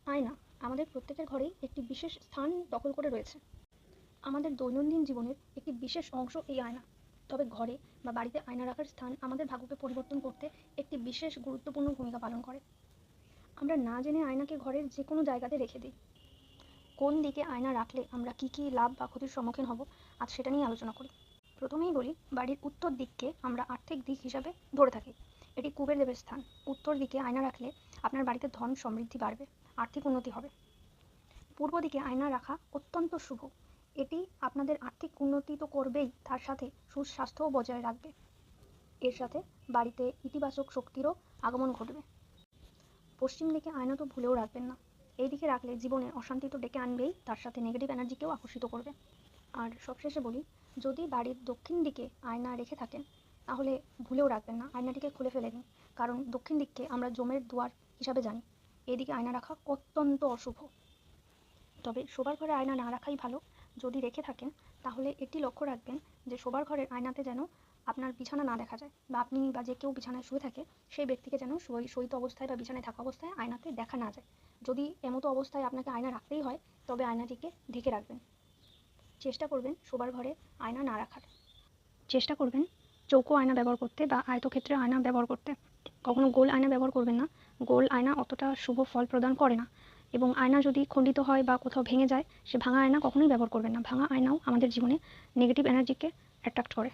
আয়না আমাদের প্রত্যেকের ঘরেই একটি বিশেষ স্থান দখল করে রয়েছে। আমাদের দৈনন্দিন জীবনের একটি বিশেষ অংশ এই আয়না। তবে ঘরে বা বাড়িতে আয়না রাখার স্থান আমাদের ভাগ্যকে পরিবর্তন করতে একটি বিশেষ গুরুত্বপূর্ণ ভূমিকা পালন করে। আমরা না জেনে আয়নাকে ঘরের যে কোনো জায়গাতে রেখে দিই। কোন দিকে আয়না রাখলে আমরা কী লাভ বা ক্ষতির সম্মুখীন হব, আজ সেটা নিয়ে আলোচনা করি। প্রথমেই বলি, বাড়ির উত্তর দিককে আমরা আর্থিক দিক হিসাবে ধরে থাকি। এটি কুবের দেবের স্থান। উত্তর দিকে আয়না রাখলে আপনার বাড়িতে ধন সমৃদ্ধি বাড়বে, আর্থিক উন্নতি হবে। পূর্ব দিকে আয়না রাখা অত্যন্ত শুভ। এটি আপনাদের আর্থিক উন্নতি তো করবেই, তার সাথে সুস্বাস্থ্যও বজায় রাখবে। এর সাথে বাড়িতে ইতিবাচক শক্তিরও আগমন ঘটবে। পশ্চিম দিকে আয়না তো ভুলেও রাখবেন না। এই দিকে রাখলে জীবনে অশান্তি তো ডেকে আনবেই, তার সাথে নেগেটিভ এনার্জিকেও আকর্ষিত করবে। আর সবশেষে বলি, যদি বাড়ির দক্ষিণ দিকে আয়না রেখে থাকেন তাহলে ভুলেও রাখবেন না, আয়নাটিকে খুলে ফেলে দিন। কারণ দক্ষিণ দিককে আমরা জমের দুয়ার হিসাবে জানি। এদিকে আয়না রাখা অত্যন্ত অশুভ। তবে শোবার ঘরে আয়না না রাখাই ভালো। যদি রেখে থাকেন তাহলে এটি লক্ষ্য রাখবেন যে শোবার ঘরের আয়নাতে যেন আপনার বিছানা না দেখা যায়, বা আপনি বা যে কেউ বিছানায় শুয়ে থাকে সেই ব্যক্তিকে যেন শয়িত অবস্থায় বা বিছানায় থাকা অবস্থায় আয়নাতে দেখা না যায়। যদি এমতো অবস্থায় আপনাকে আয়না রাখতেই হয় তবে আয়নাটিকে ঢেকে রাখবেন। চেষ্টা করবেন শোবার ঘরে আয়না না রাখার। চেষ্টা করবেন চৌকো আয়না ব্যবহার করতে বা আয়তক্ষেত্রে আয়না ব্যবহার করতে। কখনো গোল আয়না ব্যবহার করবেন না। গোল আয়না অতটা শুভ ফল প্রদান করে না, এবং আয়না যদি খণ্ডিত হয় বা কোথাও ভেঙে যায়, সে ভাঙা আয়না কখনোই ব্যবহার করবেন না। ভাঙা আয়নাও আমাদের জীবনে নেগেটিভ এনার্জিকে অ্যাট্রাক্ট করে।